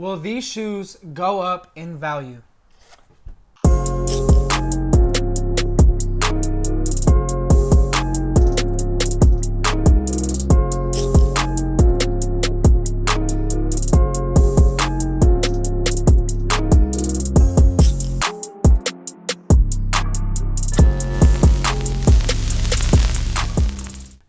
Will these shoes go up in value?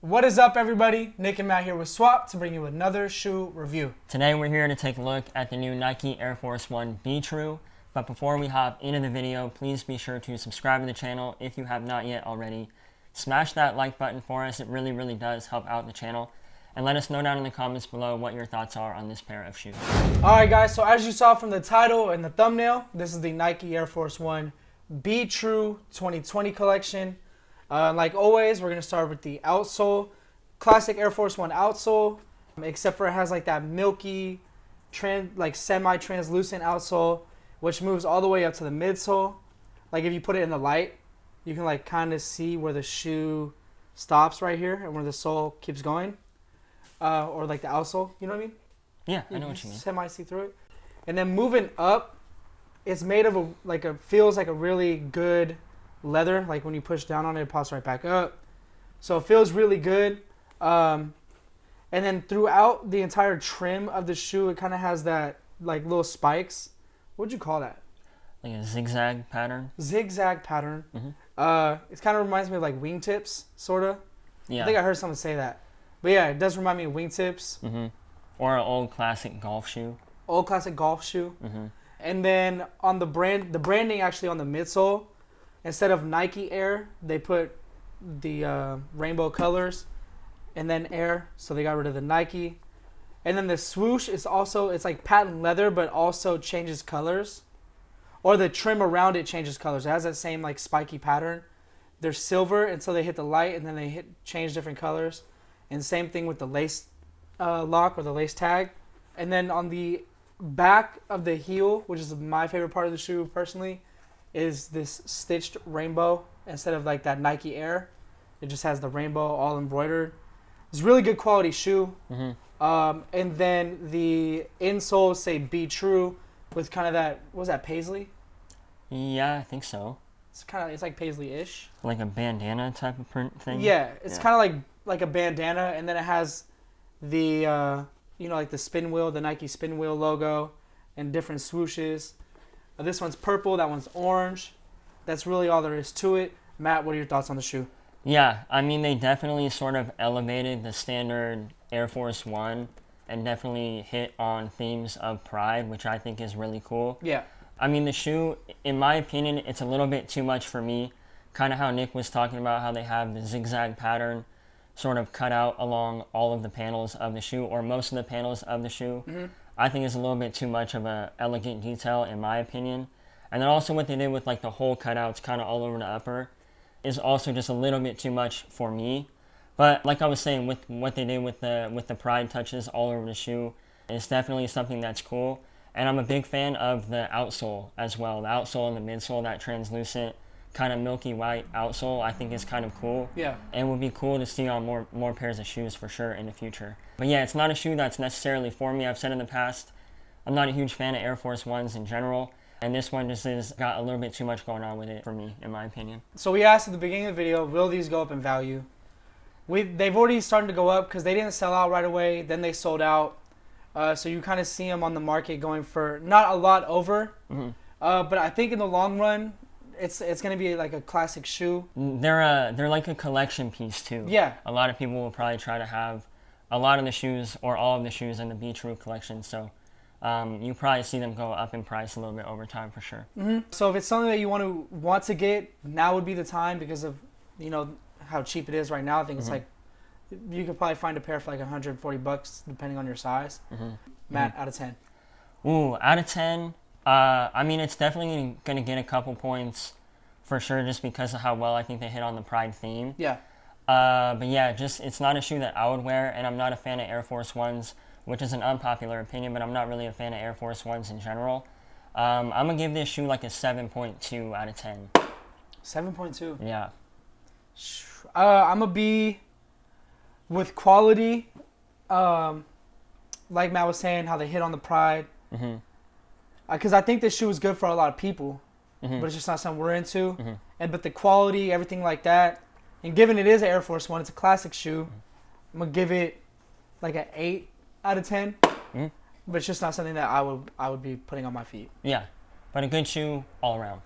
What is up, everybody? Nick and Matt here with Swapt to bring you another shoe review. Today we're here to take a look at the new Nike Air Force 1 Be True. But before we hop into the video, please be sure to subscribe to the channel if you have not yet already. Smash that like button for us. It really does help out the channel. And let us know down in the comments below what your thoughts are on this pair of shoes. Alright guys, so as you saw from the title and the thumbnail, this is the Nike Air Force 1 Be True 2020 collection. Like always, we're going to start with the outsole. Classic Air Force 1 outsole, except for it has like that milky, semi-translucent outsole, which moves all the way up to the midsole. Like if you put it in the light, you can like kind of see where the shoe stops right here and where the sole keeps going. Or like the outsole, you know what I mean? Yeah, I know what you mean. Semi-see through it. And then moving up, it's made of feels like a really good leather. Like when you push down on it, it pops right back up. So it feels really good. And then throughout the entire trim of the shoe, it kind of has that like little spikes. What'd you call that? Like a zigzag pattern? Zigzag pattern. Mm-hmm. It kind of reminds me of like wingtips, sort of. Yeah. I think I heard someone say that. But yeah, it does remind me of wingtips. Mm-hmm. Or an old classic golf shoe. Old classic golf shoe. Mm-hmm. And then on the branding actually on the midsole, instead of Nike Air, they put the rainbow colors and then Air, so they got rid of the Nike. And then the swoosh is also, it's like patent leather, but also changes colors. Or the trim around it changes colors. It has that same like spiky pattern. They're silver until they hit the light, and then they change different colors. And same thing with the lace lock or the lace tag. And then on the back of the heel, which is my favorite part of the shoe personally, is this stitched rainbow instead of like that Nike Air. It just has the rainbow all embroidered. It's a really good quality shoe. Mm-hmm. And then the insoles say Be True with kind of that, what was that, paisley? Yeah, I think so. It's like paisley-ish. Like a bandana type of print thing? Yeah, it's kind of like a bandana, and then it has the, like the spin wheel, the Nike spin wheel logo, and different swooshes. This one's purple, that one's orange. That's really all there is to it. Matt, what are your thoughts on the shoe? Yeah, I mean, they definitely sort of elevated the standard Air Force 1 and definitely hit on themes of pride, which I think is really cool. Yeah. I mean, the shoe, in my opinion, it's a little bit too much for me. Kind of how Nick was talking about how they have the zigzag pattern sort of cut out along all of the panels of the shoe, or most of the panels of the shoe. Mm-hmm. I think it's a little bit too much of an elegant detail, in my opinion. And then also what they did with like the hole cutouts kind of all over the upper is also just a little bit too much for me. But like I was saying, with what they did with the pride touches all over the shoe, it's definitely something that's cool. And I'm a big fan of the outsole as well. The outsole and the midsole, that translucent kind of milky white outsole, I think is kind of cool. Yeah. And would be cool to see on more pairs of shoes for sure in the future. But yeah, it's not a shoe that's necessarily for me. I've said in the past, I'm not a huge fan of Air Force 1s in general. And this one just has got a little bit too much going on with it for me, in my opinion. So we asked at the beginning of the video, will these go up in value? They've already started to go up because they didn't sell out right away. Then they sold out. So you kind of see them on the market going for not a lot over. Mm-hmm. But I think in the long run, it's going to be like a classic shoe. They're like a collection piece too. Yeah. A lot of people will probably try to have a lot of the shoes or all of the shoes in the Be True collection. So you probably see them go up in price a little bit over time for sure. Mm-hmm. So if it's something that you want to get, now would be the time because of how cheap it is right now. I think it's like you could probably find a pair for like $140 depending on your size. Mm-hmm. Matt, out of 10. Ooh, out of 10. I mean, it's definitely going to get a couple points for sure just because of how well I think they hit on the pride theme. Yeah. But yeah, it's not a shoe that I would wear, and I'm not a fan of Air Force 1s, which is an unpopular opinion, but I'm not really a fan of Air Force 1s in general. I'm going to give this shoe like a 7.2 out of 10. 7.2? Yeah. I'm going to be with quality. Like Matt was saying, how they hit on the pride. Because I think this shoe is good for a lot of people, but it's just not something we're into. But the quality, everything like that, and given it is an Air Force One, it's a classic shoe. I'm gonna give it like an 8 out of 10. But it's just not something that I would be putting on my feet. Yeah, but a good shoe all around.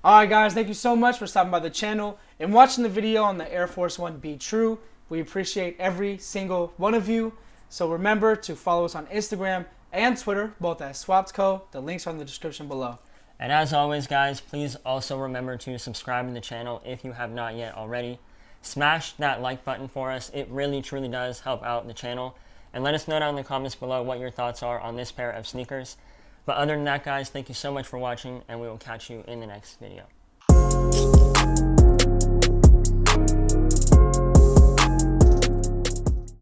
Alright guys, thank you so much for stopping by the channel and watching the video on the Air Force One Be True. We appreciate every single one of you. So remember to follow us on Instagram and Twitter, both at Swapt Co. The links are in the description below. And as always, guys, please also remember to subscribe to the channel if you have not yet already. Smash that like button for us. It really, truly does help out the channel. And let us know down in the comments below what your thoughts are on this pair of sneakers. But other than that, guys, thank you so much for watching, and we will catch you in the next video.